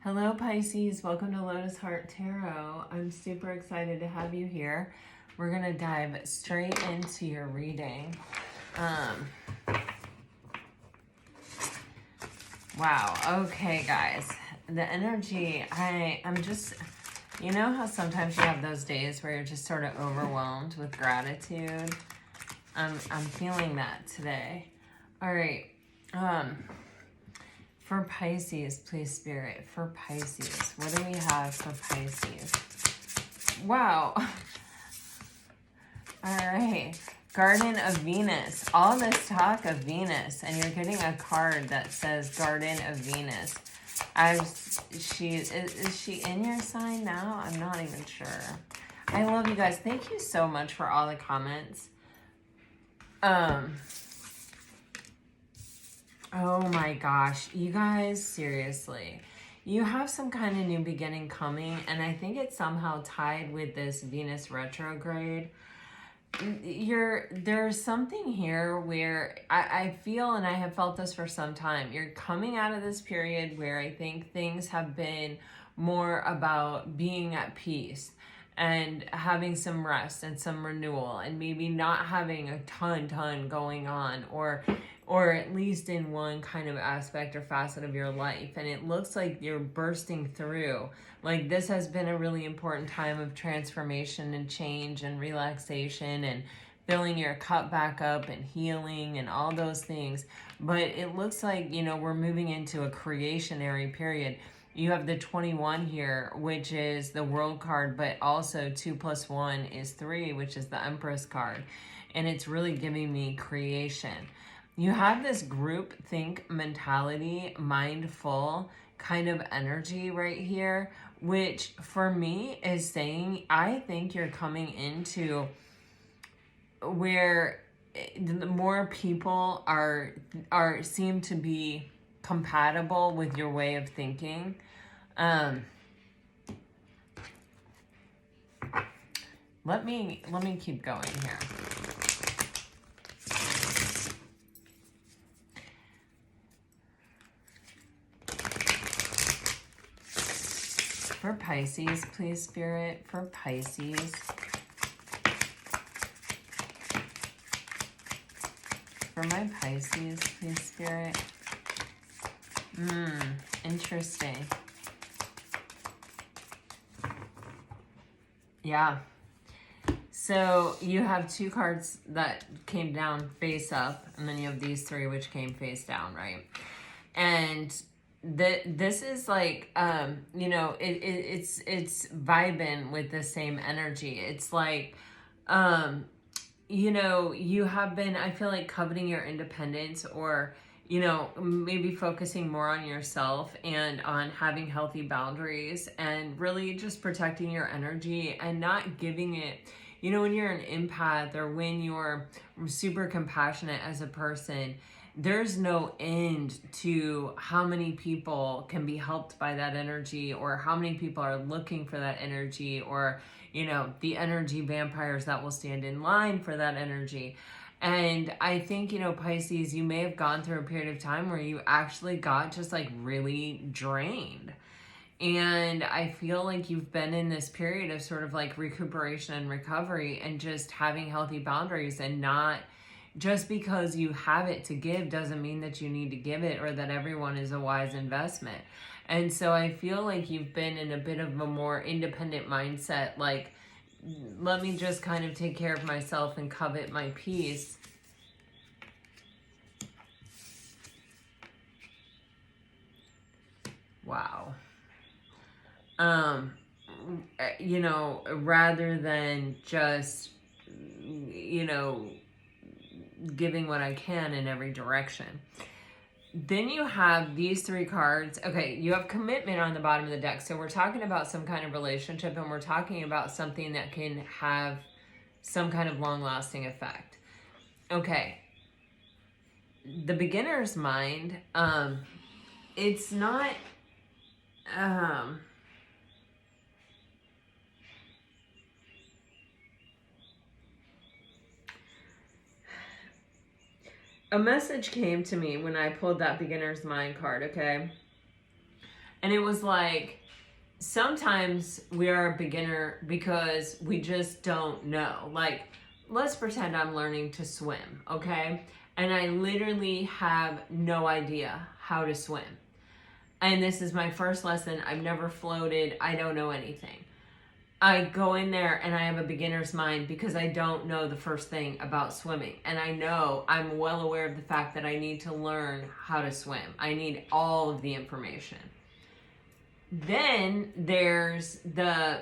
Hello Pisces, welcome to Lotus Heart Tarot. I'm super excited to have you here. We're going to dive straight into your reading. Wow, okay guys. The energy, I'm just, you know how sometimes you have those days where you're just sort of overwhelmed with gratitude? I'm feeling that today. All right. For Pisces, please, Spirit, for Pisces. What do we have for Pisces? Wow. All right. Garden of Venus. All this talk of Venus, and you're getting a card that says Garden of Venus. Is she in your sign now? I'm not even sure. I love you guys. Thank you so much for all the comments. Oh my gosh, you guys, seriously. You have some kind of new beginning coming, and I think it's somehow tied with this Venus retrograde. There's something here where I feel, and I have felt this for some time, you're coming out of this period where I think things have been more about being at peace and having some rest and some renewal, and maybe not having a ton going on, or at least in one kind of aspect or facet of your life. And it looks like you're bursting through. Like this has been a really important time of transformation and change and relaxation and filling your cup back up and healing and all those things. But it looks like, you know, we're moving into a creationary period. You have the 21 here, which is the World card, but also 2 + 1 is 3, which is the Empress card. And it's really giving me creation. You have this group think mentality, mindful kind of energy right here, which for me is saying, I think you're coming into where the more people seem to be compatible with your way of thinking. Let me keep going here. For Pisces, please, Spirit, for Pisces. For my Pisces, please, Spirit. Interesting. Yeah. So you have 2 cards that came down face up, and then you have these 3 which came face down, right? And this is like, you know, it's vibing with the same energy. It's like, you know, you have been, I feel like, coveting your independence, or, you know, maybe focusing more on yourself and on having healthy boundaries and really just protecting your energy and not giving it, you know, when you're an empath or when you're super compassionate as a person, there's no end to how many people can be helped by that energy, or how many people are looking for that energy, or, you know, the energy vampires that will stand in line for that energy. And I think, you know, Pisces, you may have gone through a period of time where you actually got just like really drained. And I feel like you've been in this period of sort of like recuperation and recovery, and just having healthy boundaries, and not just because you have it to give doesn't mean that you need to give it, or that everyone is a wise investment. And so I feel like you've been in a bit of a more independent mindset, like, let me just kind of take care of myself and covet my peace. Wow. You know, rather than just, you know, giving what I can in every direction. Then you have these 3 cards. Okay, you have commitment on the bottom of the deck. So we're talking about some kind of relationship, and we're talking about something that can have some kind of long-lasting effect. Okay. The beginner's mind, it's not, a message came to me when I pulled that beginner's mind card, okay? And it was like, sometimes we are a beginner because we just don't know. Like, let's pretend I'm learning to swim, okay? And I literally have no idea how to swim. And this is my first lesson. I've never floated. I don't know anything. I go in there and I have a beginner's mind because I don't know the first thing about swimming. And I know, I'm well aware of the fact that I need to learn how to swim. I need all of the information. Then there's the,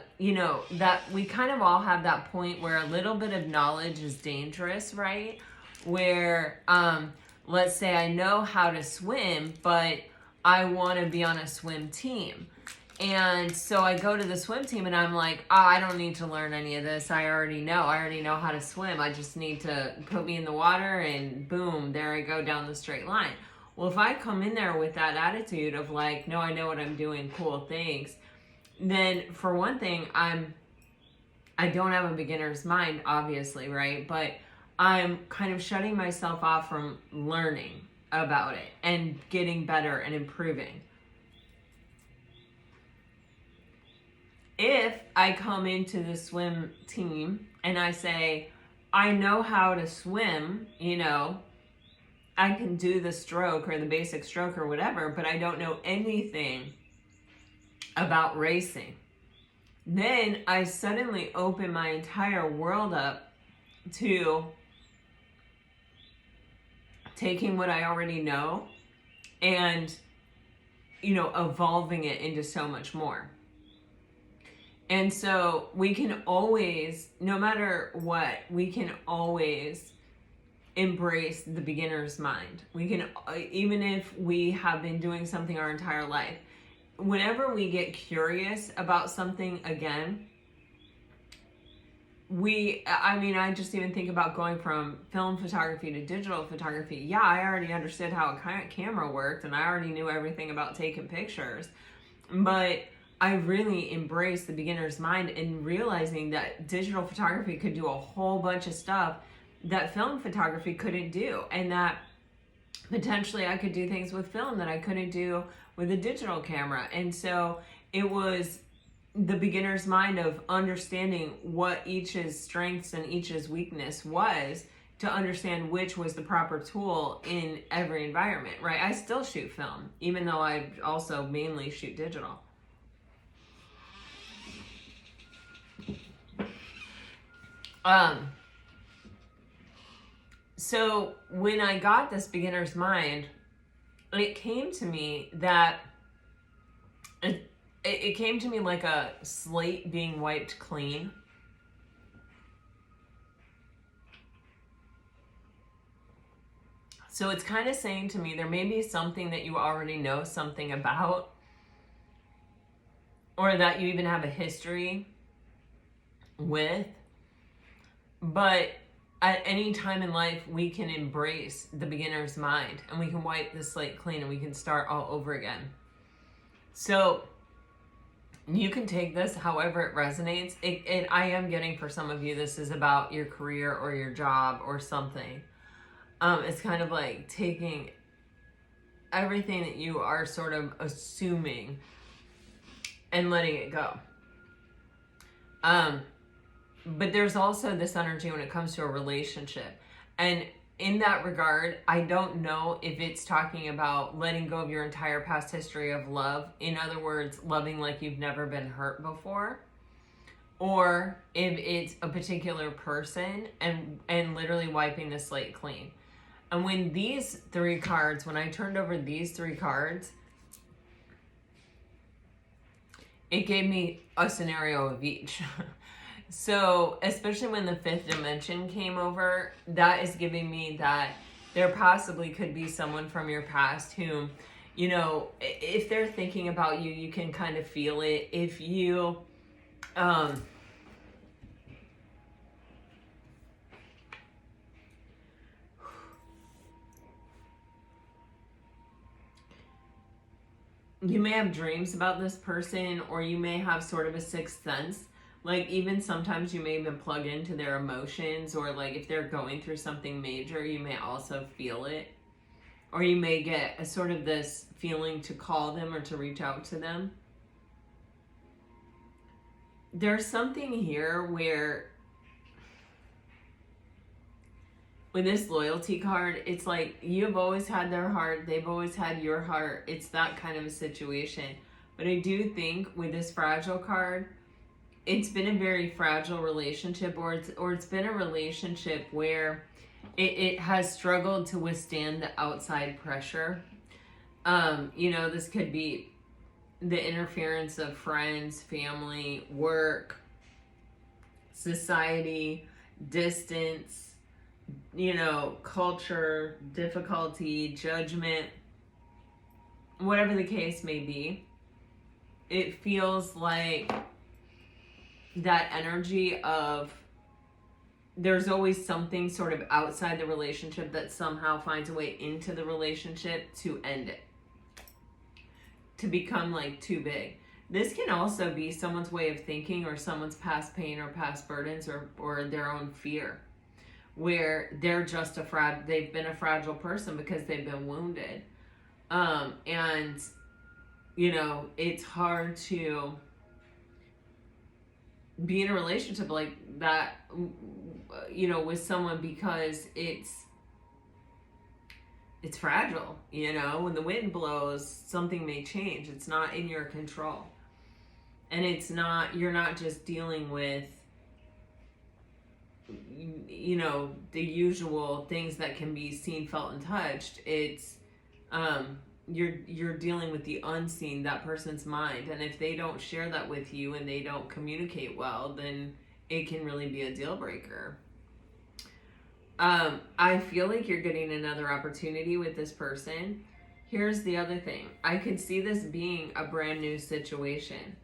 that we kind of all have that point where a little bit of knowledge is dangerous, right? Where, let's say I know how to swim, but I want to be on a swim team. And so I go to the swim team and I'm like, I don't need to learn any of this. I already know how to swim. I just need to put me in the water and boom, there I go down the straight line. Well, if I come in there with that attitude of like, no, I know what I'm doing, cool, thanks, then for one thing, I don't have a beginner's mind, obviously, right? But I'm kind of shutting myself off from learning about it and getting better and improving. If I come into the swim team and I say, I know how to swim, I can do the stroke or the basic stroke or whatever, but I don't know anything about racing, then I suddenly open my entire world up to taking what I already know and, evolving it into so much more. And so we can always, no matter what, we can always embrace the beginner's mind. We can, even if we have been doing something our entire life, whenever we get curious about something again, I just even think about going from film photography to digital photography. Yeah, I already understood how a camera worked and I already knew everything about taking pictures, but I really embraced the beginner's mind and realizing that digital photography could do a whole bunch of stuff that film photography couldn't do, and that potentially I could do things with film that I couldn't do with a digital camera. And so it was the beginner's mind of understanding what each's strengths and each's weakness was to understand which was the proper tool in every environment, right? I still shoot film, even though I also mainly shoot digital. So when I got this beginner's mind, it came to me that it came to me like a slate being wiped clean. So it's kind of saying to me, there may be something that you already know something about, or that you even have a history with, but at any time in life, we can embrace the beginner's mind and we can wipe the slate clean and we can start all over again. So you can take this however it resonates. I am getting, for some of you, this is about your career or your job or something. It's kind of like taking everything that you are sort of assuming and letting it go. But there's also this energy when it comes to a relationship. And in that regard, I don't know if it's talking about letting go of your entire past history of love. In other words, loving like you've never been hurt before. Or if it's a particular person and literally wiping the slate clean. And when these three cards, when I turned over these three cards, it gave me a scenario of each. So, especially when the fifth dimension came over, that is giving me that there possibly could be someone from your past who, if they're thinking about you, you can kind of feel it. If you, you may have dreams about this person, or you may have sort of a sixth sense. Like, even sometimes you may even plug into their emotions, or like if they're going through something major, you may also feel it. or you may get a sort of this feeling to call them or to reach out to them. There's something here where with this loyalty card, it's like you've always had their heart, they've always had your heart. It's that kind of a situation. But I do think with this fragile card, it's been a very fragile relationship, or it's been a relationship where it has struggled to withstand the outside pressure. This could be the interference of friends, family, work, society, distance, culture, difficulty, judgment, whatever the case may be. It feels like that energy of there's always something sort of outside the relationship that somehow finds a way into the relationship to end it, to become like too big. This can also be someone's way of thinking, or someone's past pain or past burdens, or their own fear, where they're just they've been a fragile person because they've been wounded. And it's hard to be in a relationship like that, with someone, because it's fragile. When the wind blows, something may change. It's not in your control. And you're not just dealing with, the usual things that can be seen, felt, and touched. It's, you're dealing with the unseen, that person's mind. And if they don't share that with you and they don't communicate well, then it can really be a deal breaker. I feel like you're getting another opportunity with this person. Here's the other thing. I could see this being a brand new situation.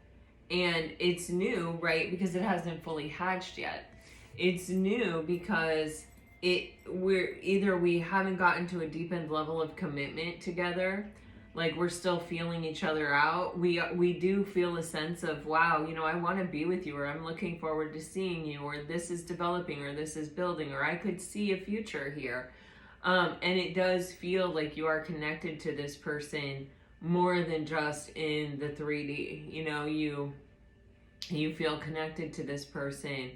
And it's new, right? Because it hasn't fully hatched yet. It's new because we haven't gotten to a deepened level of commitment together. Like, we're still feeling each other out. We do feel a sense of, wow, I want to be with you, or I'm looking forward to seeing you, or this is developing, or this is building, or I could see a future here. And it does feel like you are connected to this person more than just in the 3D. You feel connected to this person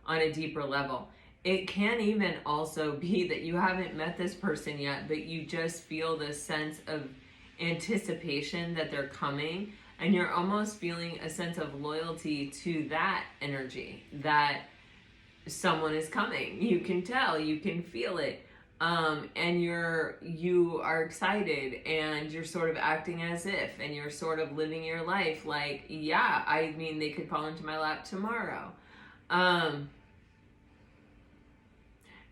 on a deeper level. It can even also be that you haven't met this person yet, but you just feel this sense of anticipation that they're coming, and you're almost feeling a sense of loyalty to that energy, that someone is coming. You can tell, you can feel it, and you are excited, and you're sort of acting as if, and you're sort of living your life like, yeah, they could fall into my lap tomorrow.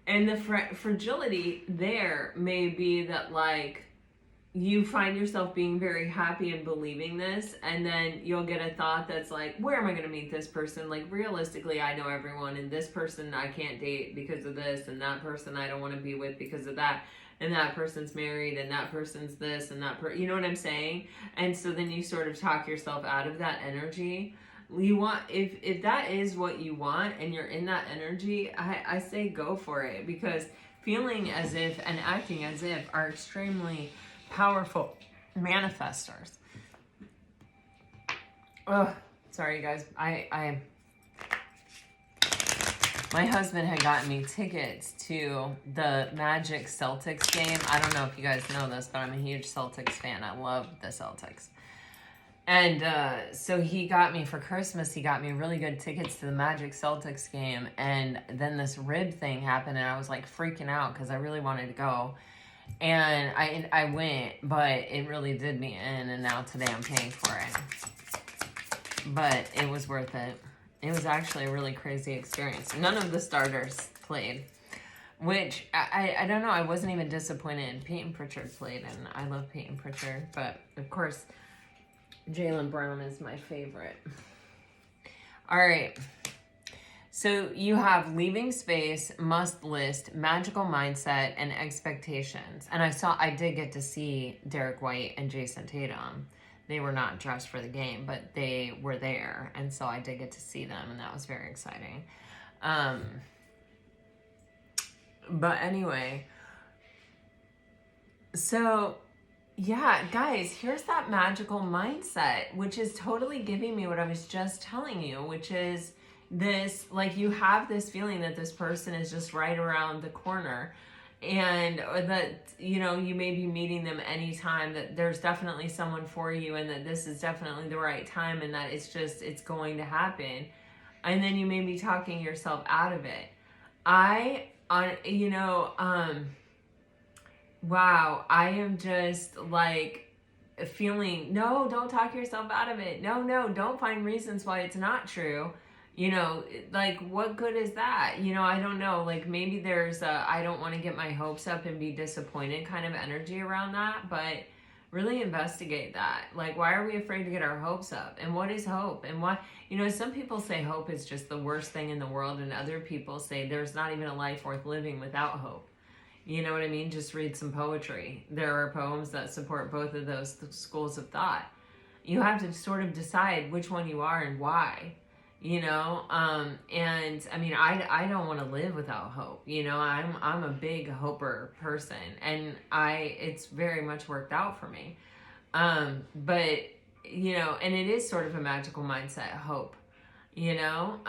And the fragility there may be that, like, you find yourself being very happy and believing this, and then you'll get a thought that's like, where am I going to meet this person? Like, realistically, I know everyone, and this person I can't date because of this, and that person I don't want to be with because of that, and that person's married, and that person's this, and you know what I'm saying? And so then you sort of talk yourself out of that energy. You want, if that is what you want and you're in that energy, I say go for it, because feeling as if and acting as if are extremely powerful manifestors. Oh, sorry guys. My husband had gotten me tickets to the Magic Celtics game. I don't know if you guys know this, but I'm a huge Celtics fan. I love the Celtics. And so he got me for Christmas, he got me really good tickets to the Magic Celtics game. And then this rib thing happened, and I was like freaking out because I really wanted to go. And I went, but it really did me in, and now today I'm paying for it. But it was worth it. It was actually a really crazy experience. None of the starters played, which I don't know. I wasn't even disappointed. Peyton Pritchard played, and I love Peyton Pritchard. But, of course, Jaylen Brown is my favorite. All right. So you have leaving space, must list, magical mindset, and expectations. And I did get to see Derek White and Jason Tatum. They were not dressed for the game, but they were there. And so I did get to see them, and that was very exciting. But anyway, So, yeah, guys, here's that magical mindset, which is totally giving me what I was just telling you, which is this, like, you have this feeling that this person is just right around the corner, and or that, you know, you may be meeting them anytime, that there's definitely someone for you, and that this is definitely the right time, and that it's going to happen. And then you may be talking yourself out of it. Wow, I am just like feeling, no, don't talk yourself out of it. No, no, don't find reasons why it's not true. You know, like, what good is that? You know, I don't know. Like, maybe there's a, I don't want to get my hopes up and be disappointed kind of energy around that, but really investigate that. Like, why are we afraid to get our hopes up? And what is hope? And why, you know, some people say hope is just the worst thing in the world, and other people say there's not even a life worth living without hope. You know what I mean? Just read some poetry. There are poems that support both of those schools of thought. You have to sort of decide which one you are and why. You know, and I mean, I don't want to live without hope. You know, I'm a big hoper person, and it's very much worked out for me. But you know, and it is sort of a magical mindset, hope. You know,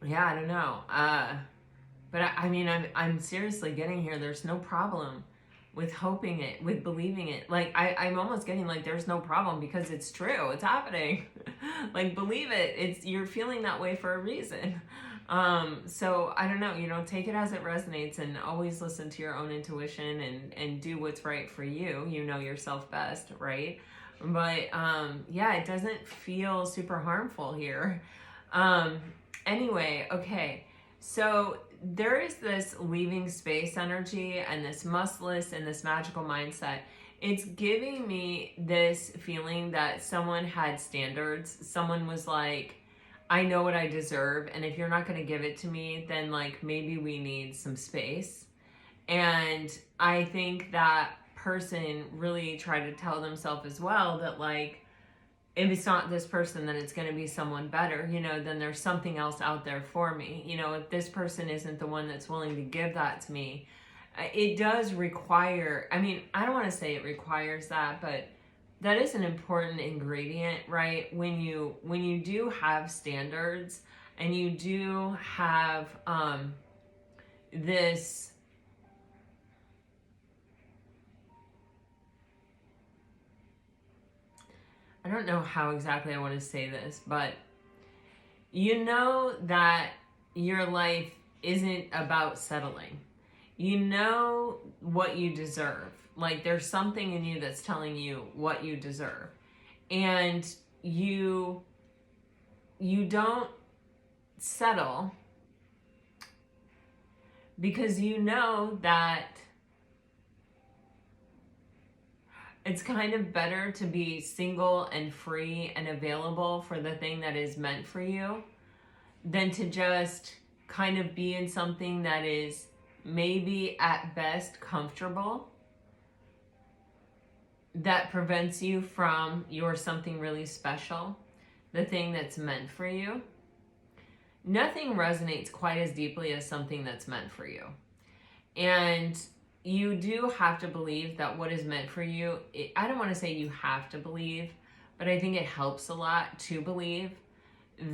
yeah, I don't know. But I mean, I'm seriously getting here. There's no problem with hoping it, with believing it. Like, I'm almost getting like there's no problem because it's true. It's happening. Like, believe it. You're feeling that way for a reason. So I don't know, you know, take it as it resonates, and always listen to your own intuition, and do what's right for you. You know yourself best, right? But yeah, it doesn't feel super harmful here. Anyway, okay. So there is this leaving space energy, and this mustless, and this magical mindset. It's giving me this feeling that someone had standards. Someone was like, I know what I deserve, and if you're not going to give it to me, then like maybe we need some space. And I think that person really tried to tell themselves as well that, like, if it's not this person, then it's going to be someone better, you know, then there's something else out there for me. You know, if this person isn't the one that's willing to give that to me, it does require, I mean, I don't want to say it requires that, but that is an important ingredient, right? When you do have standards, and you do have this, I don't know how exactly I want to say this, but you know that your life isn't about settling. You know what you deserve. Like, there's something in you that's telling you what you deserve. And you don't settle because you know that it's kind of better to be single and free and available for the thing that is meant for you than to just kind of be in something that is maybe at best comfortable, that prevents you from your something really special, the thing that's meant for you. Nothing resonates quite as deeply as something that's meant for you. And you do have to believe that what is meant for you, I don't want to say you have to believe, but I think it helps a lot to believe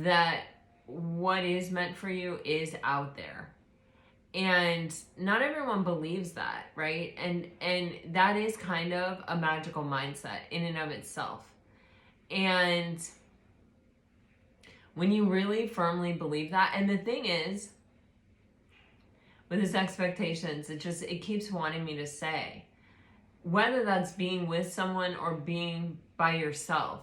that what is meant for you is out there. And not everyone believes that, right? And that is kind of a magical mindset in and of itself. And when you really firmly believe that, and the thing is, with his expectations, it keeps wanting me to say, whether that's being with someone or being by yourself,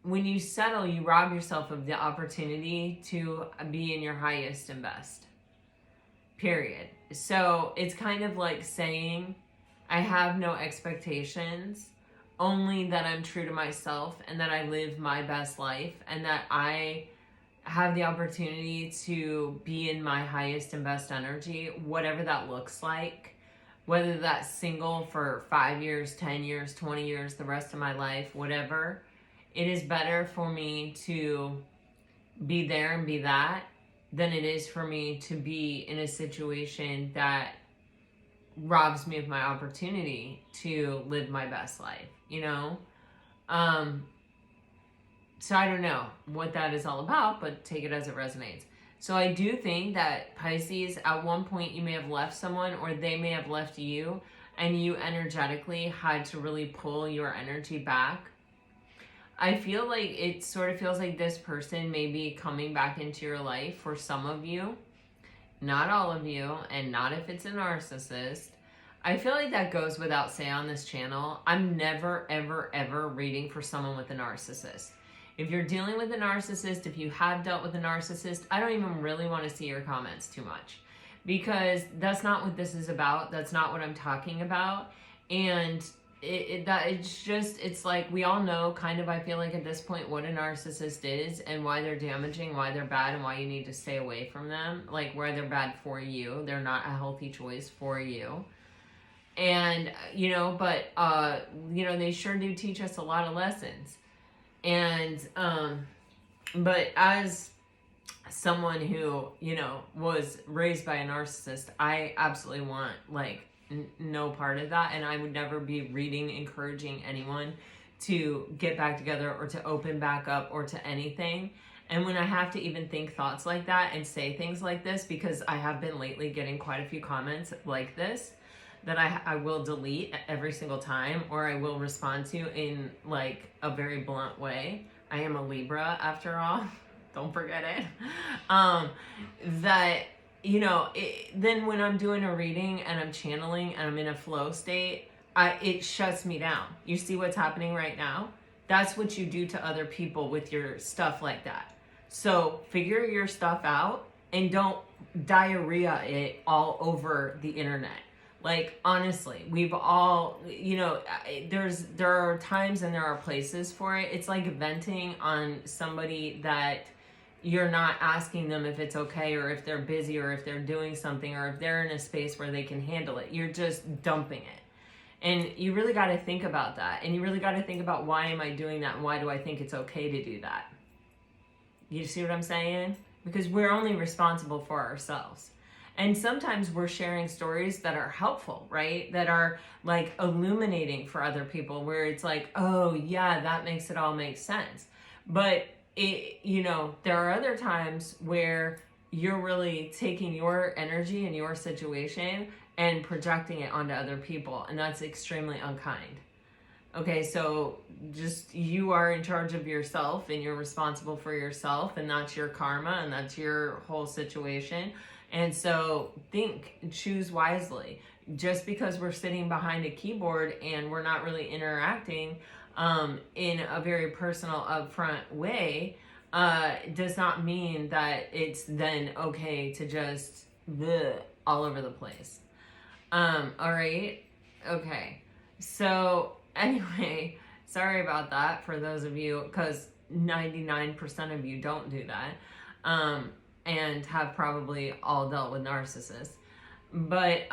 when you settle, you rob yourself of the opportunity to be in your highest and best. Period. So it's kind of like saying, I have no expectations, only that I'm true to myself, and that I live my best life, and that I have the opportunity to be in my highest and best energy, whatever that looks like, whether that's single for 5 years, 10 years, 20 years, the rest of my life, whatever. It is better for me to be there and be that than it is for me to be in a situation that robs me of my opportunity to live my best life, you know? So I don't know what that is all about, but take it as it resonates. So I do think that Pisces, at one point you may have left someone or they may have left you, and you energetically had to really pull your energy back. I feel like it sort of feels like this person may be coming back into your life for some of you, not all of you, and not if it's a narcissist. I feel like that goes without say on this channel. I'm never, ever, ever reading for someone with a narcissist. If you're dealing with a narcissist, if you have dealt with a narcissist, I don't even really want to see your comments too much, because that's not what this is about. That's not what I'm talking about. And it's like, we all know kind of, I feel like at this point, what a narcissist is and why they're damaging, why they're bad, and why you need to stay away from them. Like, why they're bad for you. They're not a healthy choice for you. And, you know, but, you know, they sure do teach us a lot of lessons. And, but as someone who, you know, was raised by a narcissist, I absolutely want, like, no part of that. And I would never be reading, encouraging anyone to get back together or to open back up or to anything. And when I have to even think thoughts like that and say things like this, because I have been lately getting quite a few comments like this, that I will delete every single time, or I will respond to in like a very blunt way. I am a Libra after all. Don't forget it. That, you know, then when I'm doing a reading and I'm channeling and I'm in a flow state, it shuts me down. You see what's happening right now? That's what you do to other people with your stuff like that. So figure your stuff out and don't diarrhea it all over the internet. Like, honestly, we've all, you know, there are times and there are places for it. It's like venting on somebody that you're not asking them if it's okay, or if they're busy, or if they're doing something, or if they're in a space where they can handle it. You're just dumping it. And you really got to think about that. And you really got to think about, why am I doing that? And why do I think it's okay to do that? You see what I'm saying? Because we're only responsible for ourselves. And sometimes we're sharing stories that are helpful, right? That are like illuminating for other people, where it's like, oh yeah, that makes it all make sense. But it, you know, there are other times where you're really taking your energy and your situation and projecting it onto other people. And that's extremely unkind. Okay, so just, you are in charge of yourself and you're responsible for yourself, and that's your karma and that's your whole situation. And so choose wisely. Just because we're sitting behind a keyboard and we're not really interacting in a very personal, upfront way, does not mean that it's then okay to just bleh, all over the place. All right. Okay. So anyway, sorry about that for those of you, because 99% of you don't do that. And have probably all dealt with narcissists. But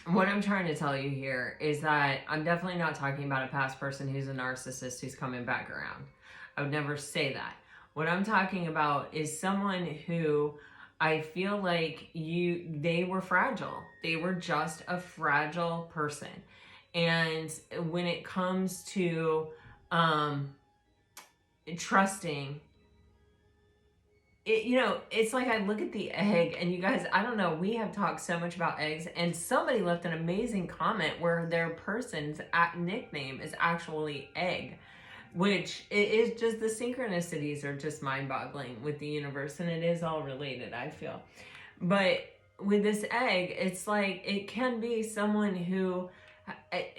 what I'm trying to tell you here is that I'm definitely not talking about a past person who's a narcissist who's coming back around. I would never say that. What I'm talking about is someone who I feel like they were fragile. They were just a fragile person. And when it comes to trusting, you know, it's like, I look at the egg, and you guys, I don't know, we have talked so much about eggs, and somebody left an amazing comment where their person's nickname is actually Egg, which it is just, the synchronicities are just mind-boggling with the universe, and it is all related, I feel. But with this egg, it's like, it can be someone who,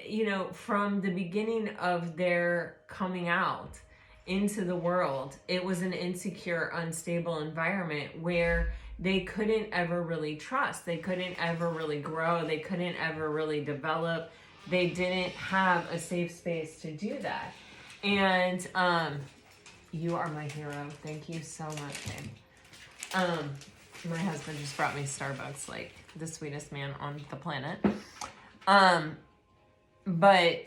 you know, from the beginning of their coming out into the world, it was an insecure, unstable environment where they couldn't ever really trust. They couldn't ever really grow. They couldn't ever really develop. They didn't have a safe space to do that. And you are my hero. Thank you so much, babe. My husband just brought me Starbucks, like the sweetest man on the planet. But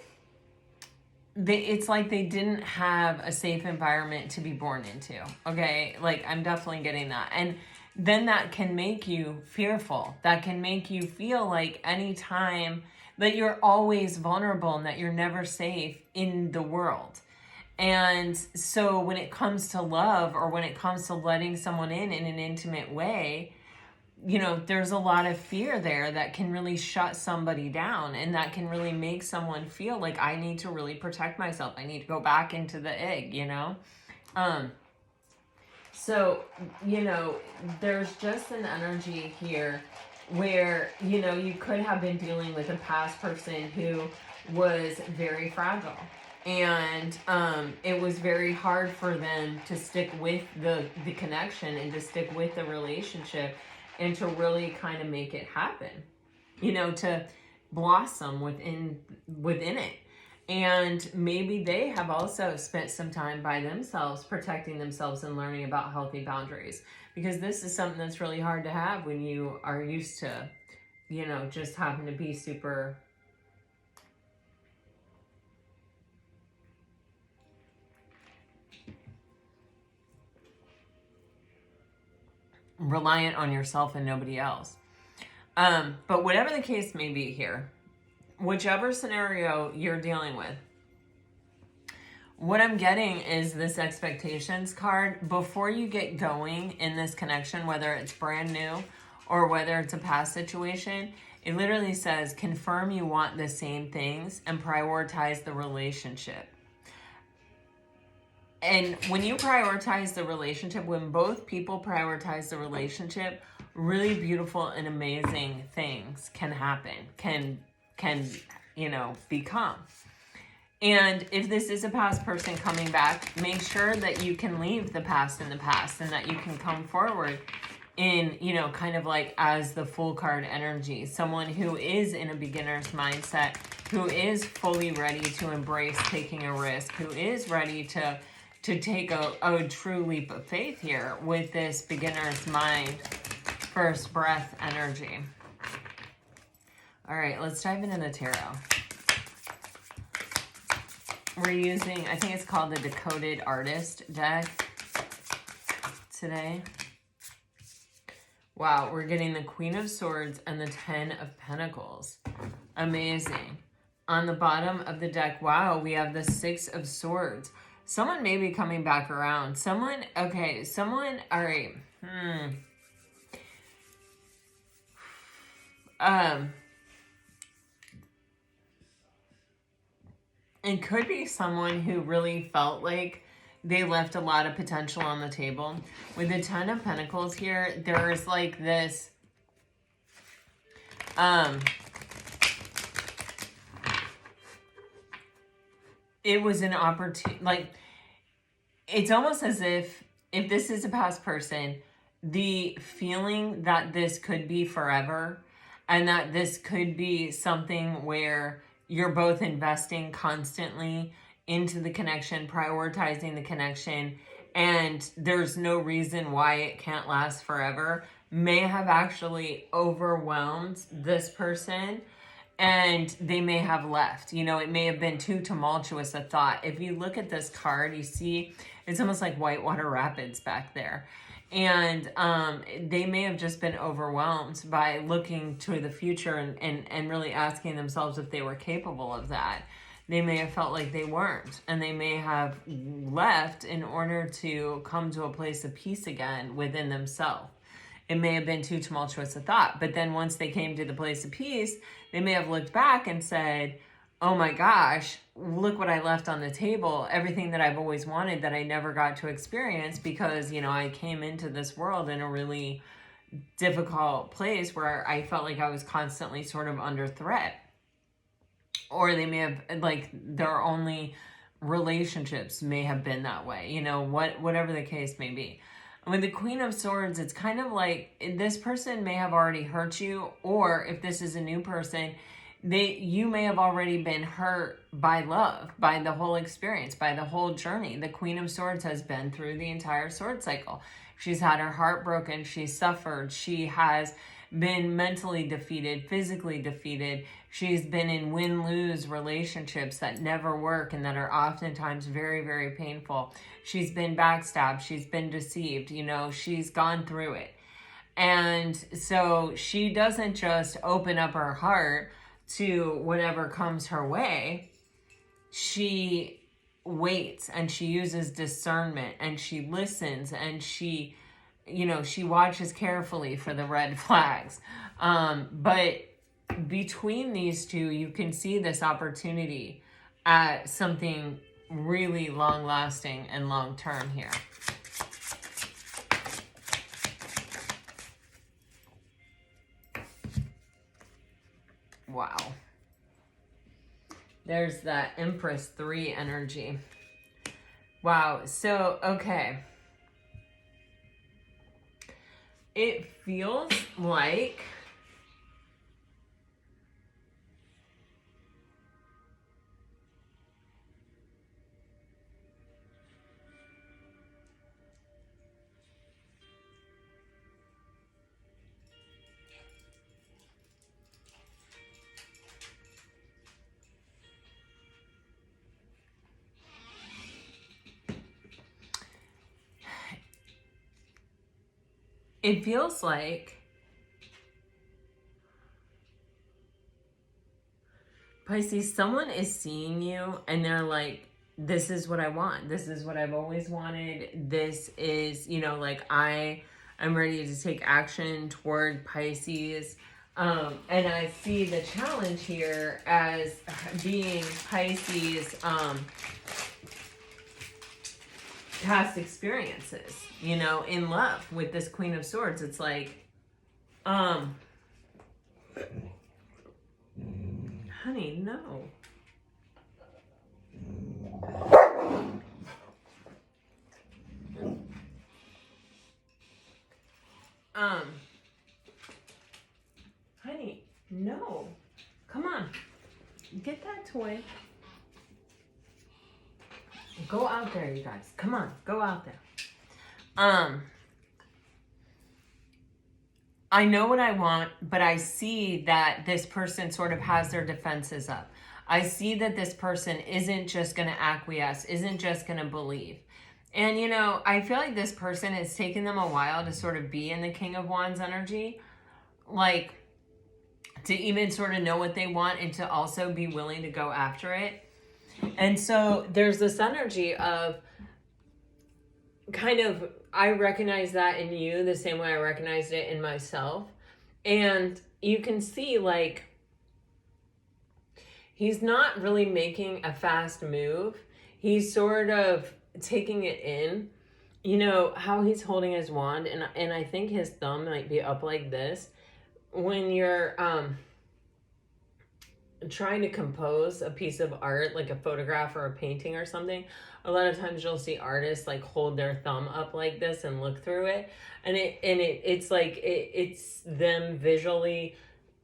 it's like they didn't have a safe environment to be born into. Okay, like I'm definitely getting that. And then that can make you fearful. That can make you feel like anytime that you're always vulnerable and that you're never safe in the world. And so when it comes to love, or when it comes to letting someone in an intimate way, you know, there's a lot of fear there that can really shut somebody down, and that can really make someone feel like, I need to really protect myself. I need to go back into the egg, you know? So, you know, there's just an energy here where, you know, you could have been dealing with a past person who was very fragile. And it was very hard for them to stick with the connection and to stick with the relationship and to really kind of make it happen, you know, to blossom within it. And maybe they have also spent some time by themselves, protecting themselves and learning about healthy boundaries, because this is something that's really hard to have when you are used to, you know, just having to be super reliant on yourself and nobody else. But whatever the case may be here, whichever scenario you're dealing with, what I'm getting is this expectations card. Before you get going in this connection, whether it's brand new or whether it's a past situation, it literally says, confirm you want the same things and prioritize the relationship. And when you prioritize the relationship, when both people prioritize the relationship, really beautiful and amazing things can happen, can, you know, become. And if this is a past person coming back, make sure that you can leave the past in the past and that you can come forward in, you know, kind of like as the full card energy. Someone who is in a beginner's mindset, who is fully ready to embrace taking a risk, who is ready to take a true leap of faith here with this beginner's mind, first breath energy. All right, let's dive into the tarot. We're using, I think it's called the Decoded Artist deck today. Wow, we're getting the Queen of Swords and the 10 of Pentacles. Amazing. On the bottom of the deck, wow, we have the 6 of Swords. Someone may be coming back around. Someone, okay, someone, all right. It could be someone who really felt like they left a lot of potential on the table. With the 10 of Pentacles here, there's like this, it was an opportunity, like, it's almost as if this is a past person, the feeling that this could be forever and that this could be something where you're both investing constantly into the connection, prioritizing the connection, and there's no reason why it can't last forever, may have actually overwhelmed this person, and they may have left. You know, it may have been too tumultuous a thought. If you look at this card, you see it's almost like whitewater rapids back there. And they may have just been overwhelmed by looking to the future and really asking themselves if they were capable of that. They may have felt like they weren't, and they may have left in order to come to a place of peace again within themselves. It may have been too tumultuous a thought, but then once they came to the place of peace, they may have looked back and said, oh my gosh, look what I left on the table. Everything that I've always wanted that I never got to experience because, you know, I came into this world in a really difficult place where I felt like I was constantly sort of under threat. Or they may have, like, their only relationships may have been that way, you know, whatever the case may be. With the Queen of Swords, it's kind of like this person may have already hurt you, or if this is a new person, you may have already been hurt by love, by the whole experience, by the whole journey. The Queen of Swords has been through the entire sword cycle. She's had her heart broken. She's suffered. She has been mentally defeated, physically defeated. She's been in win-lose relationships that never work and that are oftentimes very, very painful. She's been backstabbed. She's been deceived. You know, she's gone through it. And so she doesn't just open up her heart to whatever comes her way. She waits and she uses discernment and she listens and she, you know, she watches carefully for the red flags. But between these two, you can see this opportunity at something really long lasting and long term here. Wow. There's that Empress 3 energy. Wow. So, okay. It feels like Pisces, someone is seeing you and they're like, this is what I want. This is what I've always wanted. This is, you know, like I'm ready to take action toward Pisces. And I see the challenge here as being Pisces past experiences, you know, in love with this Queen of Swords. It's like, honey, no. Honey, no. Come on. Get that toy. Go out there, you guys. Come on, go out there. I know what I want, but I see that this person sort of has their defenses up. I see that this person isn't just going to acquiesce, isn't just going to believe. And, you know, I feel like this person, it's taken them a while to sort of be in the King of Wands energy. Like, to even sort of know what they want and to also be willing to go after it. And so there's this energy of kind of, I recognize that in you the same way I recognized it in myself. And you can see, like, he's not really making a fast move. He's sort of taking it in. You know, how he's holding his wand, and I think his thumb might be up like this. When you're trying to compose a piece of art, like a photograph or a painting or something, a lot of times you'll see artists like hold their thumb up like this and look through it, and it's like it's them visually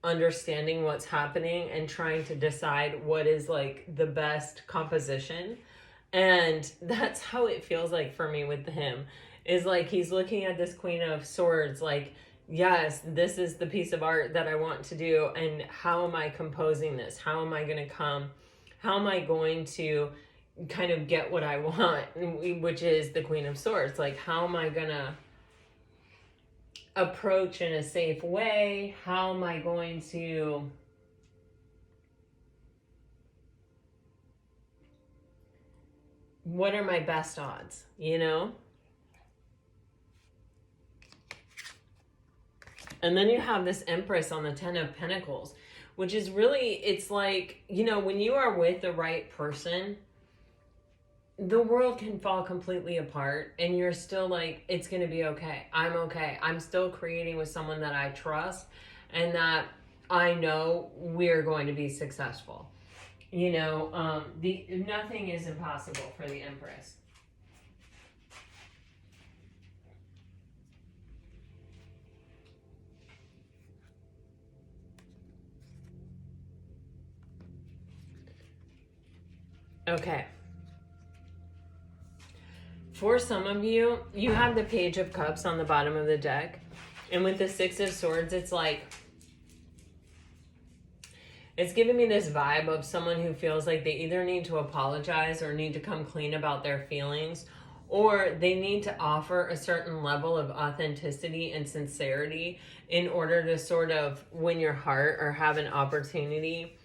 understanding what's happening and trying to decide what is like the best composition. And that's how it feels like for me with him, is like he's looking at this Queen of Swords like, yes, this is the piece of art that I want to do, and how am I composing this? How am I going to how am I going to kind of get what I want, which is the Queen of Swords? Like, how am I going to approach in a safe way? How am I going to what are my best odds, you know? And then you have this Empress on the 10 of Pentacles, which is really, it's like, you know, when you are with the right person, the world can fall completely apart and you're still like, it's going to be okay. I'm okay. I'm still creating with someone that I trust and that I know we're going to be successful. You know, nothing is impossible for the Empress. Okay. For some of you, you have the Page of Cups on the bottom of the deck. And with the Six of Swords, it's like, it's giving me this vibe of someone who feels like they either need to apologize or need to come clean about their feelings, or they need to offer a certain level of authenticity and sincerity in order to sort of win your heart or have an opportunity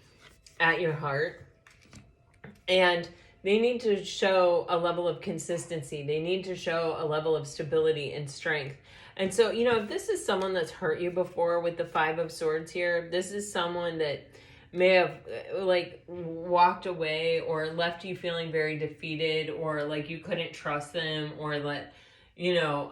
at your heart. And they need to show a level of consistency. They need to show a level of stability and strength. And so, you know, if this is someone that's hurt you before with the Five of Swords here, this is someone that may have like walked away or left you feeling very defeated, or like you couldn't trust them, or that, you know,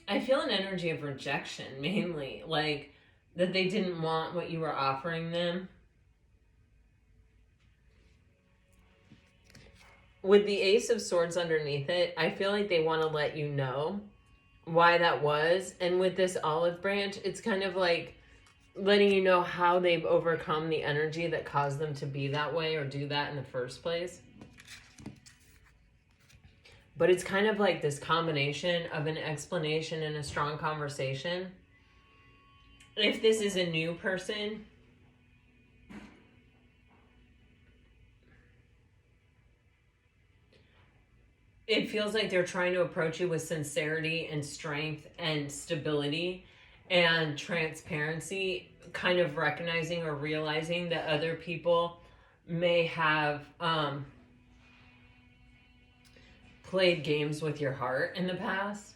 I feel an energy of rejection mainly, like that they didn't want what you were offering them. With the Ace of Swords underneath it, I feel like they want to let you know why that was. And with this olive branch, it's kind of like letting you know how they've overcome the energy that caused them to be that way or do that in the first place. But it's kind of like this combination of an explanation and a strong conversation. If this is a new person, it feels like they're trying to approach you with sincerity and strength and stability and transparency, kind of recognizing or realizing that other people may have played games with your heart in the past.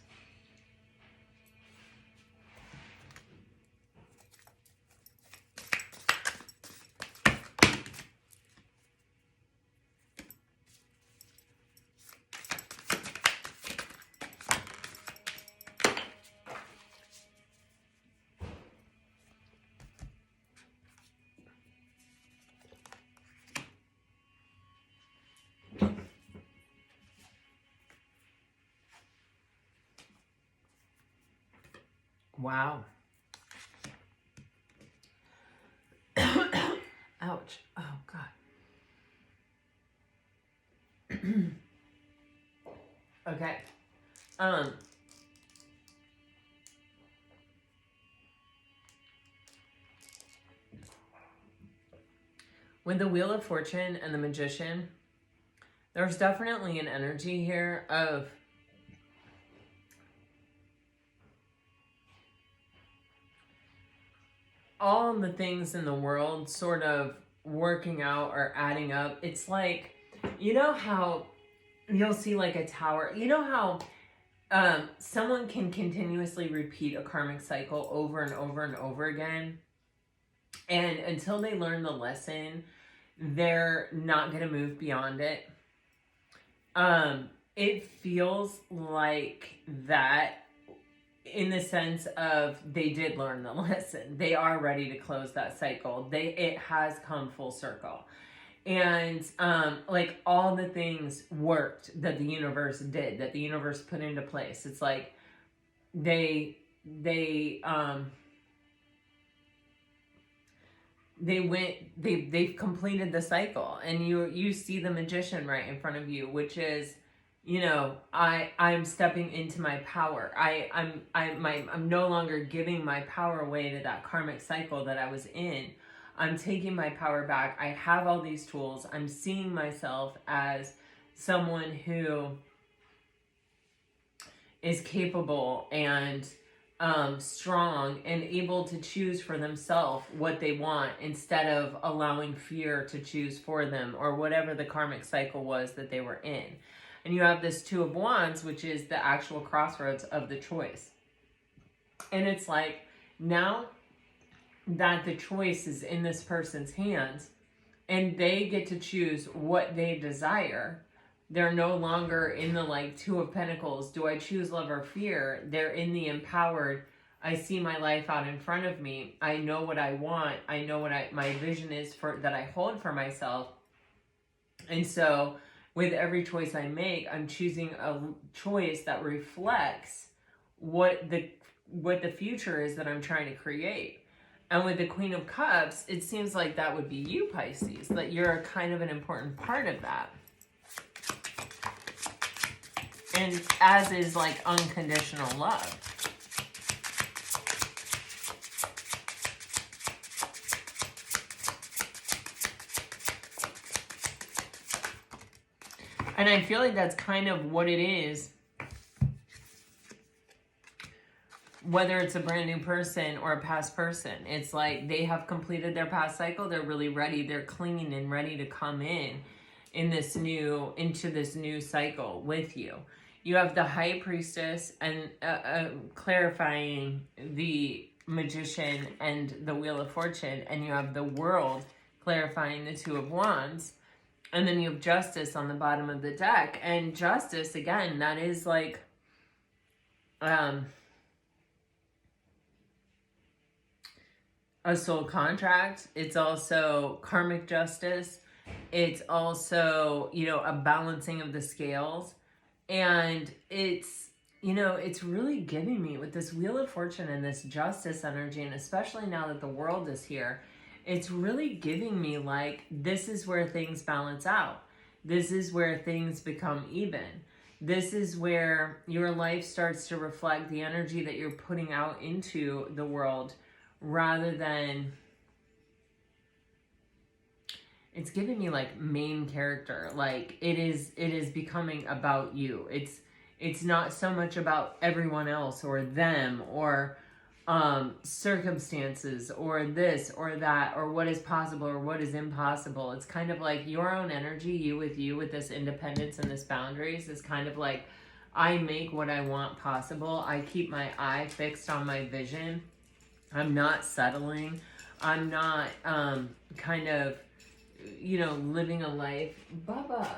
Wow. Ouch. Oh, God. Okay. With the Wheel of Fortune and the Magician, there's definitely an energy here of all the things in the world sort of working out or adding up. It's like, you know how you'll see like a tower, you know how someone can continuously repeat a karmic cycle over and over and over again, and until they learn the lesson, they're not going to move beyond it. It feels like that, in the sense of they did learn the lesson. They are ready to close that cycle. It has come full circle. And like all the things worked that the universe did, that the universe put into place. It's like they've completed the cycle, and you see the Magician right in front of you, which is, you know, I'm stepping into my power. I'm no longer giving my power away to that karmic cycle that I was in. I'm taking my power back. I have all these tools. I'm seeing myself as someone who is capable and strong and able to choose for themselves what they want, instead of allowing fear to choose for them, or whatever the karmic cycle was that they were in. And you have this Two of Wands, which is the actual crossroads of the choice. And it's like, now that the choice is in this person's hands and they get to choose what they desire, they're no longer in the like Two of Pentacles, do I choose love or fear? They're in the empowered, I see my life out in front of me. I know what I want. I know what my vision is for that I hold for myself. And so with every choice I make, I'm choosing a choice that reflects what the future is that I'm trying to create. And with the Queen of Cups, it seems like that would be you, Pisces, that you're kind of an important part of that. And as is like unconditional love. And I feel like that's kind of what it is. Whether it's a brand new person or a past person, it's like they have completed their past cycle. They're really ready. They're clean and ready to come into this new cycle with you. You have the High Priestess and clarifying the Magician and the Wheel of Fortune, and you have the World clarifying the Two of Wands, and then you have Justice on the bottom of the deck. And Justice, again, that is like a soul contract. It's also karmic justice. It's also, you know, a balancing of the scales. And it's, you know, it's really giving me with this Wheel of Fortune and this justice energy, and especially now that the World is here, it's really giving me like, this is where things balance out. This is where things become even. This is where your life starts to reflect the energy that you're putting out into the world, rather than, it's giving me like main character. Like it is becoming about you. It's not so much about everyone else or them or circumstances or this or that or what is possible or what is impossible. It's kind of like your own energy, you with this independence and this boundaries is kind of like, I make what I want possible. I keep my eye fixed on my vision. I'm not settling. I'm not kind of, you know, living a life. Bubba.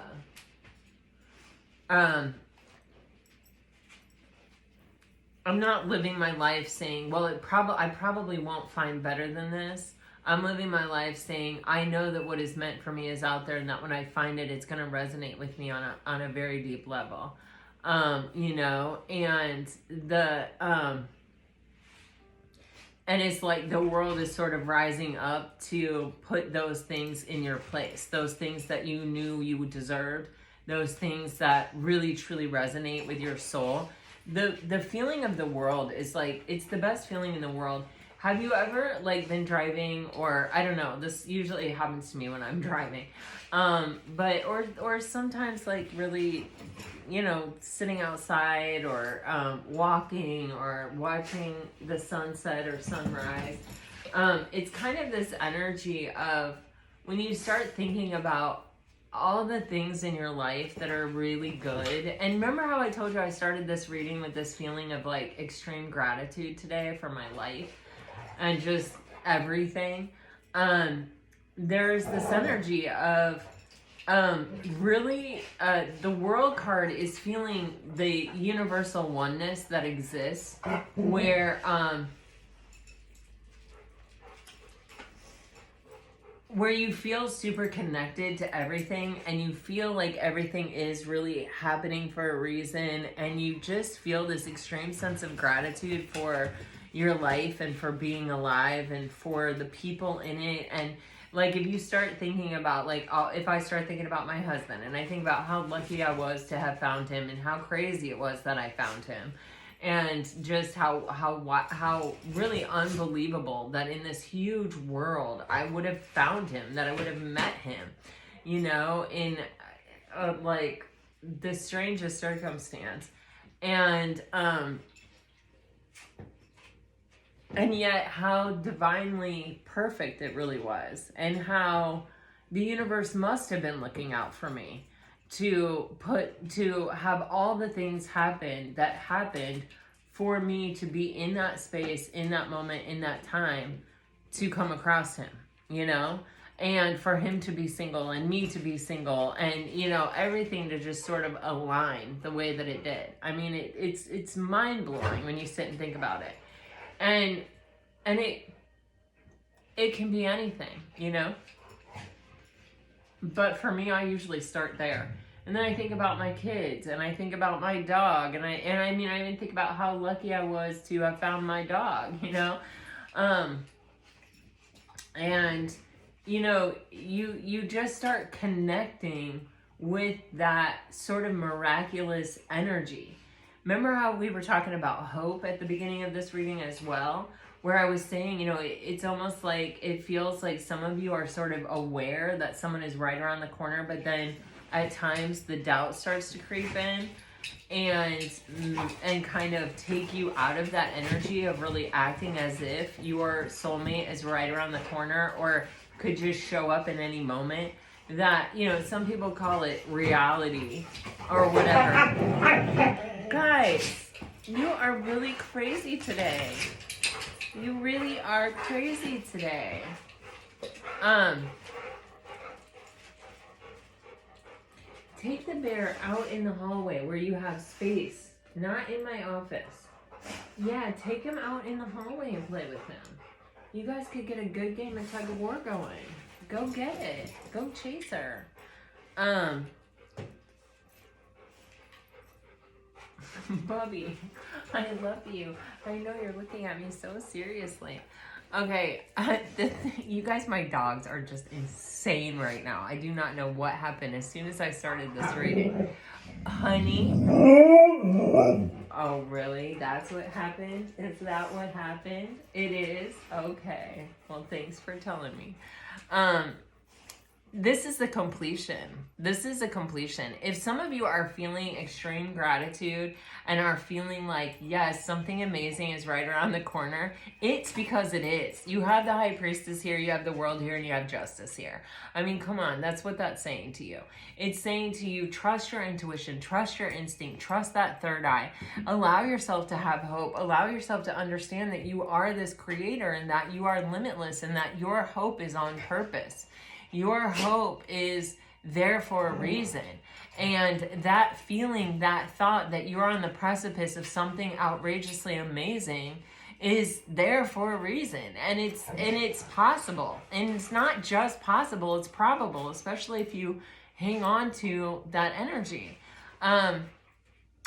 I'm not living my life saying, well, I probably won't find better than this. I'm living my life saying, I know that what is meant for me is out there, and that when I find it, it's going to resonate with me on a very deep level. You know, and the and it's like the world is sort of rising up to put those things in your place. Those things that you knew you deserved. Those things that really, truly resonate with your soul. The feeling of the world is like, it's the best feeling in the world. Have you ever like been driving, or I don't know, this usually happens to me when I'm driving. But, or sometimes like really, you know, sitting outside or walking or watching the sunset or sunrise. It's kind of this energy of when you start thinking about all the things in your life that are really good. And remember how I told you I started this reading with this feeling of like extreme gratitude today for my life and just everything. There's this energy of really, the World card is feeling the universal oneness that exists, where you feel super connected to everything, and you feel like everything is really happening for a reason, and you just feel this extreme sense of gratitude for your life and for being alive and for the people in it. And like, if you start thinking about, like, if I start thinking about my husband, and I think about how lucky I was to have found him, and how crazy it was that I found him, and just how really unbelievable that in this huge world I would have found him, that I would have met him, you know, in like the strangest circumstance, and yet how divinely perfect it really was, and how the universe must have been looking out for me to have all the things happen that happened for me to be in that space, in that moment, in that time, to come across him, you know, and for him to be single and me to be single, and, you know, everything to just sort of align the way that it did. I mean, it's mind-blowing when you sit and think about it. And it can be anything, you know? But for me, I usually start there. And then I think about my kids, and I think about my dog, and I even think about how lucky I was to have found my dog, you know? And, you just start connecting with that sort of miraculous energy. Remember how we were talking about hope at the beginning of this reading as well? Where I was saying, it's almost like it feels like some of you are sort of aware that someone is right around the corner, but then at times the doubt starts to creep in and kind of take you out of that energy of really acting as if your soulmate is right around the corner or could just show up in any moment. That, some people call it reality or whatever. Guys, you are really crazy today. You really are crazy today. Take the bear out in the hallway where you have space, not in my office. Yeah, take him out in the hallway and play with him. You guys could get a good game of tug of war going. Go get it. Go chase her. Bubby, I love you. I know you're looking at me so seriously. Okay, you guys, my dogs are just insane right now. I do not know what happened as soon as I started this reading. Honey? Oh, really? That's what happened? Is that what happened? It is? Okay. Well, thanks for telling me. This is the completion. This is a completion. If some of you are feeling extreme gratitude and are feeling like, yes, something amazing is right around the corner, it's because it is. You have the High Priestess here, you have the World here, and you have Justice here. I mean, come on, that's what that's saying to you. It's saying to you, trust your intuition, trust your instinct, trust that third eye. Allow yourself to have hope. Allow yourself to understand that you are this creator and that you are limitless and that your hope is on purpose. Your hope is there for a reason. And that feeling, that thought that you're on the precipice of something outrageously amazing is there for a reason. And it's possible. And it's not just possible, it's probable, especially if you hang on to that energy.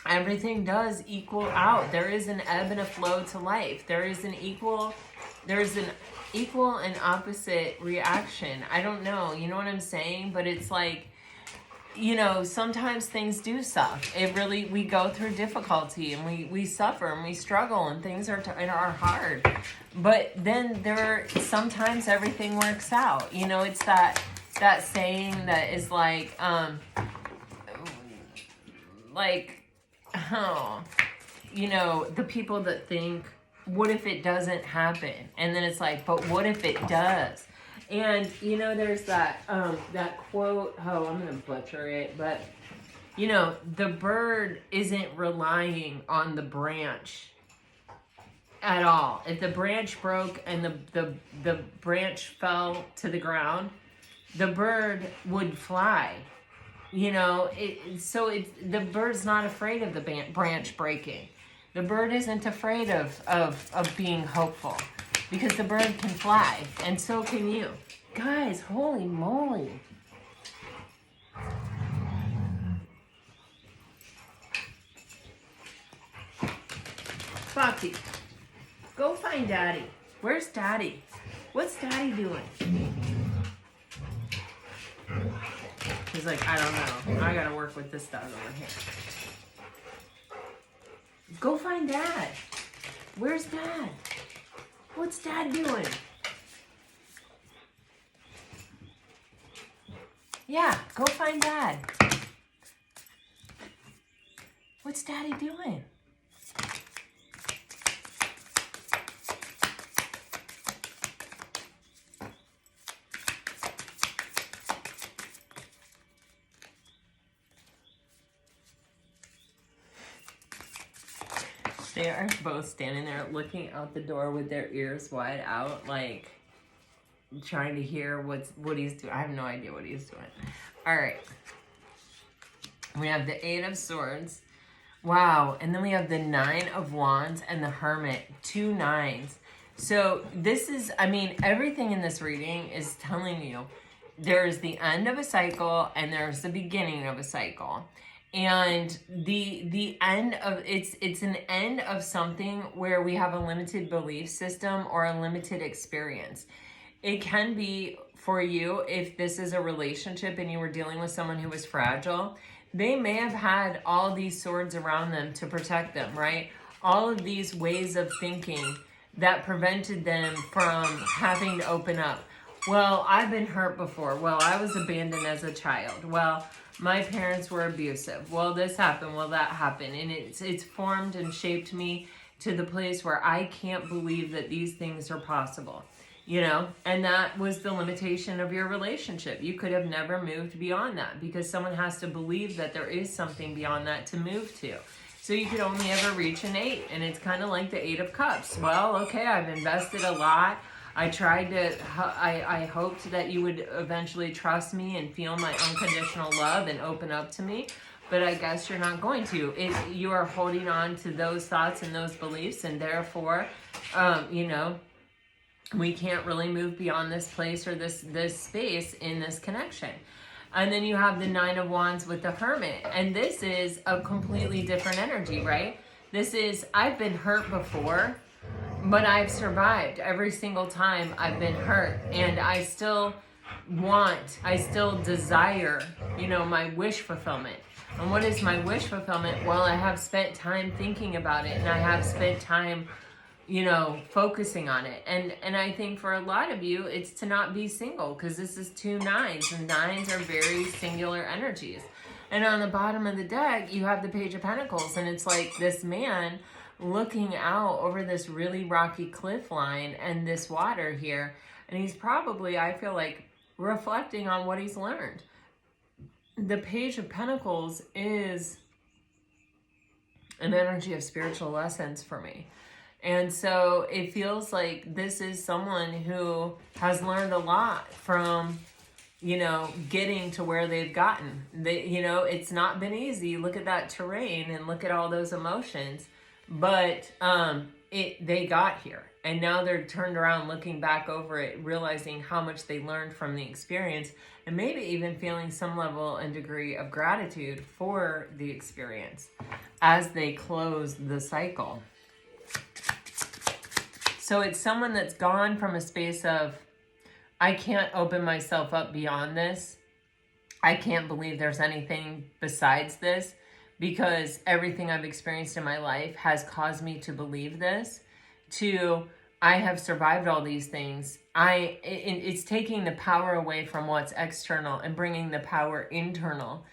Everything does equal out. There is an ebb and a flow to life. There is an equal and opposite reaction. I don't know, you know what I'm saying? But it's like, sometimes things do suck. We go through difficulty and we suffer and we struggle and things are hard. But then sometimes everything works out. It's that saying that is like, the people that think, what if it doesn't happen? And then it's like, but what if it does? And, there's that quote, I'm going to butcher it, but, the bird isn't relying on the branch at all. If the branch broke and the branch fell to the ground, the bird would fly. The bird's not afraid of the branch breaking. The bird isn't afraid of being hopeful because the bird can fly and so can you. Guys, holy moly. Foxy, go find Daddy. Where's Daddy? What's Daddy doing? He's like, I don't know. I gotta work with this dog over here. Go find Dad. Where's Dad? What's Dad doing? Yeah, go find Dad. What's Daddy doing? They are both standing there looking out the door with their ears wide out, like trying to hear what he's doing. I have no idea what he's doing. All right. We have the 8 of Swords. Wow. And then we have the 9 of Wands and the Hermit. 2 9s. So this is, everything in this reading is telling you there's the end of a cycle and there's the beginning of a cycle. And the end of it's an end of something where we have a limited belief system or a limited experience. it can be for you, if this is a relationship and you were dealing with someone who was fragile, they may have had all these swords around them to protect them, right? All of these ways of thinking that prevented them from having to open up. Well, I've been hurt before. Well, I was abandoned as a child. Well, my parents were abusive. Well, this happened. Well, that happened. And it's formed and shaped me to the place where I can't believe that these things are possible. You know, and that was the limitation of your relationship. You could have never moved beyond that because someone has to believe that there is something beyond that to move to. So you could only ever reach an 8, and it's kind of like the 8 of Cups. Well, okay, I've invested a lot. I tried to, I hoped that you would eventually trust me and feel my unconditional love and open up to me, but I guess you're not going to. You are holding on to those thoughts and those beliefs, and therefore, you know, we can't really move beyond this place or this space in this connection. And then you have the 9 of Wands with the Hermit. And this is a completely different energy, right? This is, I've been hurt before, but I've survived every single time I've been hurt. And I still desire, you know, my wish fulfillment. And what is my wish fulfillment? Well, I have spent time thinking about it, and I have spent time, you know, focusing on it. And I think for a lot of you, it's to not be single, because this is 2 9s, and 9s are very singular energies. And on the bottom of the deck, you have the Page of Pentacles, and it's like this man looking out over this really rocky cliff line and this water here. And he's probably, I feel like, reflecting on what he's learned. The Page of Pentacles is an energy of spiritual lessons for me. And so it feels like this is someone who has learned a lot from, you know, getting to where they've gotten. You know, it's not been easy. Look at that terrain and look at all those emotions. But they got here. And now they're turned around looking back over it, realizing how much they learned from the experience, and maybe even feeling some level and degree of gratitude for the experience as they close the cycle. So it's someone that's gone from a space of, I can't open myself up beyond this. I can't believe there's anything besides this, because everything I've experienced in my life has caused me to believe this, to I have survived all these things. It's taking the power away from what's external and bringing the power internal,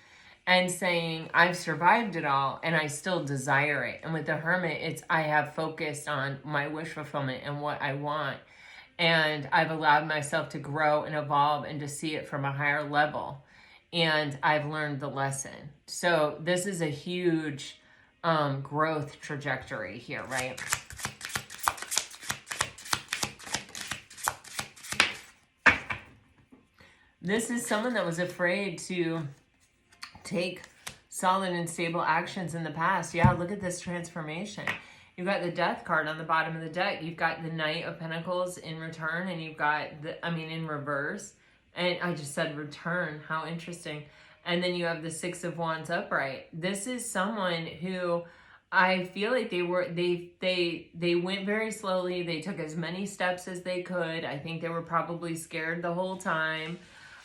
and saying, I've survived it all and I still desire it. And with the Hermit, it's I have focused on my wish fulfillment and what I want. And I've allowed myself to grow and evolve and to see it from a higher level. And I've learned the lesson. So this is a huge growth trajectory here, right? This is someone that was afraid to take solid and stable actions in the past. Yeah, look at this transformation. You've got the Death card on the bottom of the deck. You've got the Knight of Pentacles in return, and you've got in reverse. And I just said return. How interesting. And then you have the 6 of Wands upright. This is someone who I feel like they went very slowly. They took as many steps as they could. I think they were probably scared the whole time,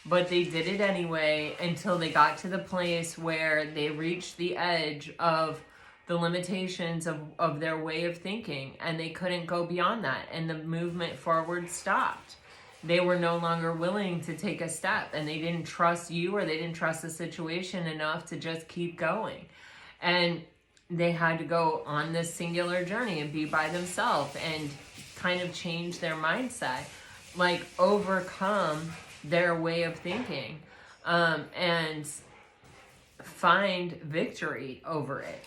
but they did it anyway until they got to the place where they reached the edge of the limitations of their way of thinking, and they couldn't go beyond that, and the movement forward stopped. They were no longer willing to take a step, and they didn't trust you, or they didn't trust the situation enough to just keep going. And they had to go on this singular journey and be by themselves and kind of change their mindset, like overcome their way of thinking, and find victory over it.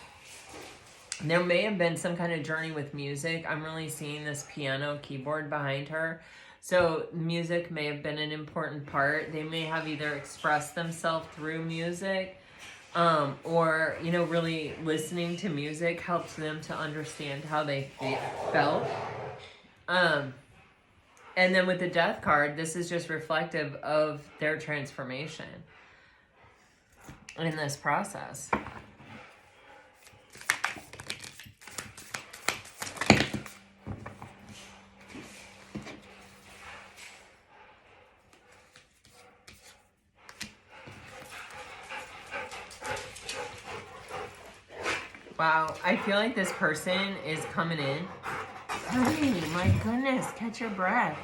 There may have been some kind of journey with music. I'm really seeing this piano keyboard behind her. So music may have been an important part. They may have either expressed themselves through music, or, you know, really listening to music helped them to understand how they felt. And then with the Death card, this is just reflective of their transformation in this process. Wow, I feel like this person is coming in. Honey, my goodness, catch your breath.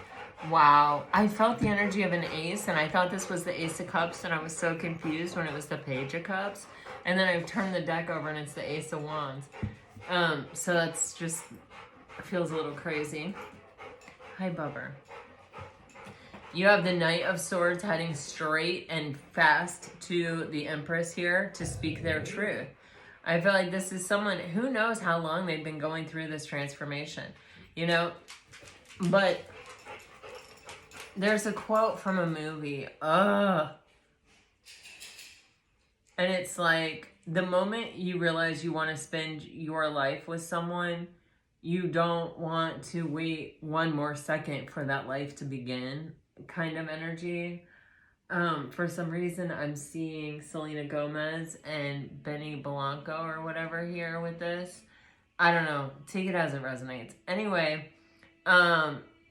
Wow, I felt the energy of an ace, and I thought this was the Ace of Cups, and I was so confused when it was the Page of Cups. And then I turned the deck over, and it's the Ace of Wands. So that's just, feels a little crazy. Hi, Bubber. You have the Knight of Swords heading straight and fast to the Empress here to speak their truth. I feel like this is someone, who knows how long they've been going through this transformation, you know? But there's a quote from a movie. And it's like, the moment you realize you want to spend your life with someone, you don't want to wait one more second for that life to begin, kind of energy. For some reason, I'm seeing Selena Gomez and Benny Blanco or whatever here with this. I don't know. Take it as it resonates. Anyway,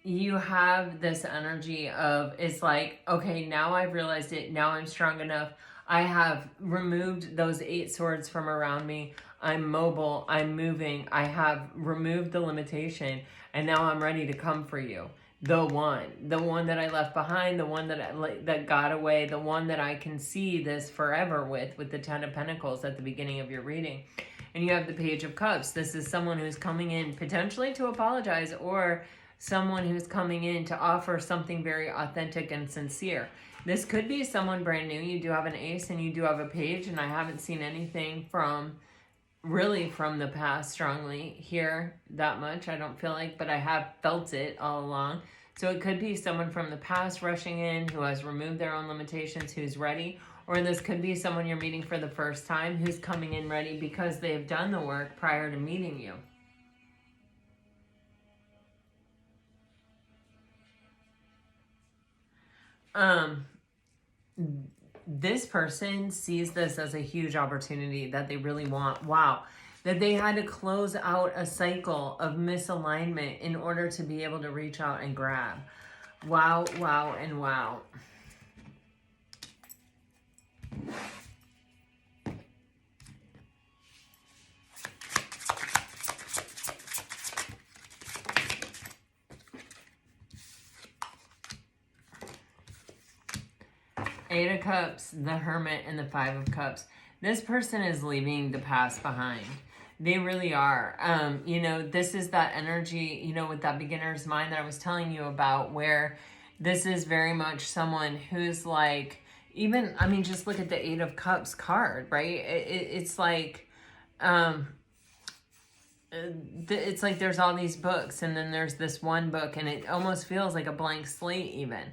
you have this energy of, it's like, okay, now I've realized it. Now I'm strong enough. I have removed those 8 swords from around me. I'm mobile. I'm moving. I have removed the limitation. And now I'm ready to come for you. The one that I left behind, the one that got away, the one that I can see this forever with the 10 of Pentacles at the beginning of your reading. And you have the Page of Cups. This is someone who's coming in potentially to apologize, or someone who's coming in to offer something very authentic and sincere. This could be someone brand new. You do have an ace and you do have a page, and I haven't seen anything from the past strongly here that much, I don't feel like, but I have felt it all along. So it could be someone from the past rushing in who has removed their own limitations, who's ready. Or this could be someone you're meeting for the first time who's coming in ready because they've done the work prior to meeting you. This person sees this as a huge opportunity that they really want. Wow. That they had to close out a cycle of misalignment in order to be able to reach out and grab. Wow, wow, and wow. Eight of Cups, the Hermit, and the Five of Cups. This person is leaving the past behind. They really are. You know, this is that energy, you know, with that beginner's mind that I was telling you about, where this is very much someone who's like, even, I mean, just look at the Eight of Cups card, right? It's like, it's like there's all these books, and then there's this one book, and it almost feels like a blank slate even.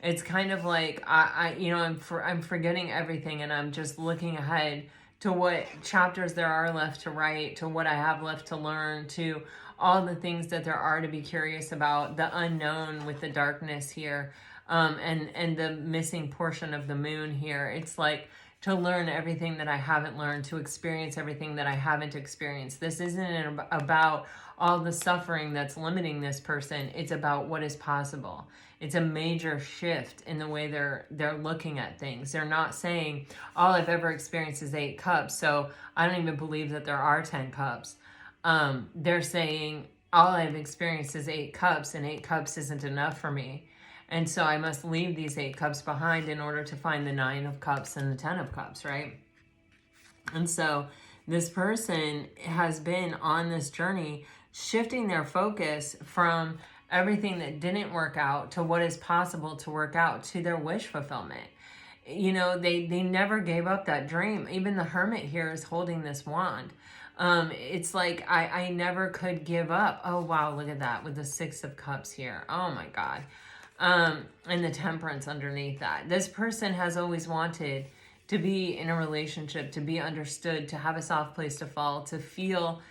It's kind of like, I'm forgetting everything, and I'm just looking ahead to what chapters there are left to write, to what I have left to learn, to all the things that there are to be curious about, the unknown with the darkness here, and the missing portion of the moon here. It's like to learn everything that I haven't learned, to experience everything that I haven't experienced. This isn't about all the suffering that's limiting this person. It's about what is possible. It's a major shift in the way they're looking at things. They're not saying, all I've ever experienced is 8 cups, so I don't even believe that there are 10 cups. They're saying, all I've experienced is 8 cups, and 8 cups isn't enough for me. And so I must leave these 8 cups behind in order to find the 9 of cups and the 10 of cups, right? And so this person has been on this journey, shifting their focus from everything that didn't work out to what is possible to work out, to their wish fulfillment. You know, they never gave up that dream. Even the Hermit here is holding this wand. It's like, I never could give up. Oh, wow, look at that with the 6 of Cups here. Oh, my God. And the Temperance underneath that. This person has always wanted to be in a relationship, to be understood, to have a soft place to fall, to feel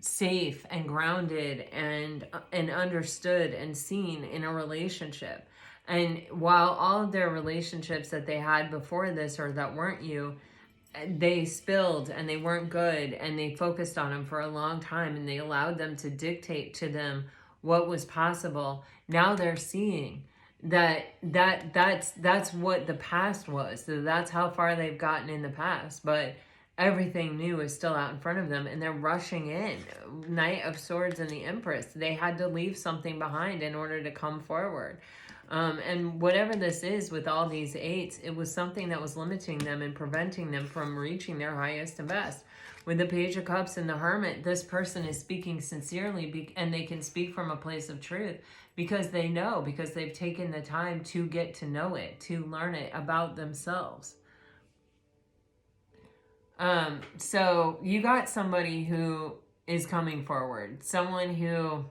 safe and grounded and understood and seen in a relationship. And while all of their relationships that they had before this, or that weren't you, they spilled and they weren't good, and they focused on them for a long time, and they allowed them to dictate to them what was possible. Now they're seeing that's what the past was. So that's how far they've gotten in the past. But everything new is still out in front of them and they're rushing in. Knight of Swords and the Empress. They had to leave something behind in order to come forward. And whatever this is with all these eights, it was something that was limiting them and preventing them from reaching their highest and best. With the Page of Cups and the Hermit, this person is speaking sincerely, and they can speak from a place of truth because they know, because they've taken the time to get to know it, to learn it about themselves. So you got somebody who is coming forward, someone who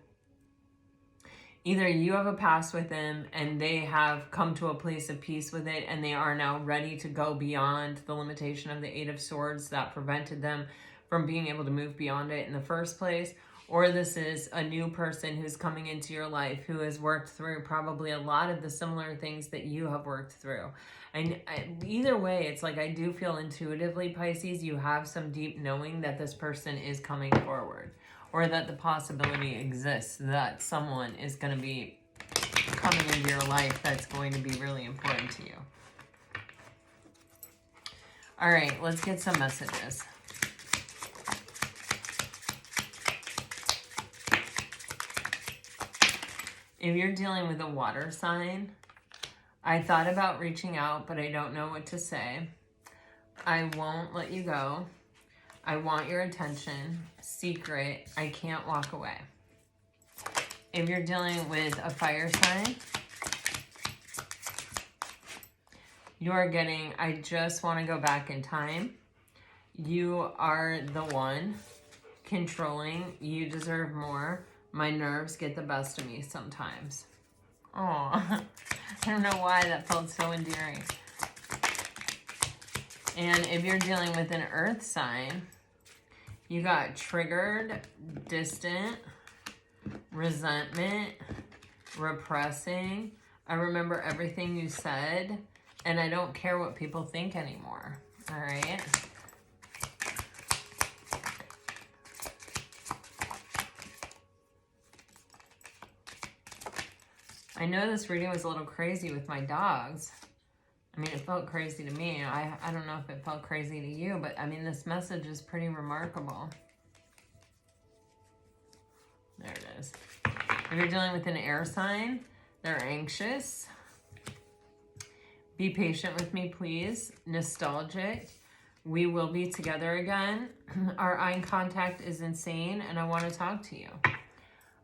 either you have a past with them and they have come to a place of peace with it and they are now ready to go beyond the limitation of the Eight of Swords that prevented them from being able to move beyond it in the first place. Or this is a new person who's coming into your life who has worked through probably a lot of the similar things that you have worked through. And either way, it's like I do feel intuitively, Pisces, you have some deep knowing that this person is coming forward, or that the possibility exists that someone is going to be coming into your life that's going to be really important to you. All right, let's get some messages. If you're dealing with a water sign, I thought about reaching out, but I don't know what to say. I won't let you go. I want your attention. Secret. I can't walk away. If you're dealing with a fire sign, you are getting, I just want to go back in time. You are the one controlling. You deserve more. My nerves get the best of me sometimes. Oh, I don't know why that felt so endearing. And if you're dealing with an earth sign, you got triggered, distant, resentment, repressing. I remember everything you said, and I don't care what people think anymore. All right. I know this reading was a little crazy with my dogs. I mean, it felt crazy to me. I don't know if it felt crazy to you, but I mean, this message is pretty remarkable. There it is. If you're dealing with an air sign, they're anxious. Be patient with me, please. Nostalgic. We will be together again. Our eye contact is insane, and I want to talk to you.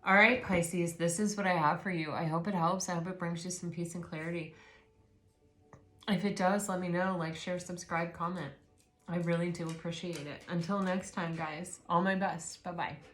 All right, Pisces, this is what I have for you. I hope it helps. I hope it brings you some peace and clarity. If it does, let me know. Like, share, subscribe, comment. I really do appreciate it. Until next time, guys, all my best. Bye-bye.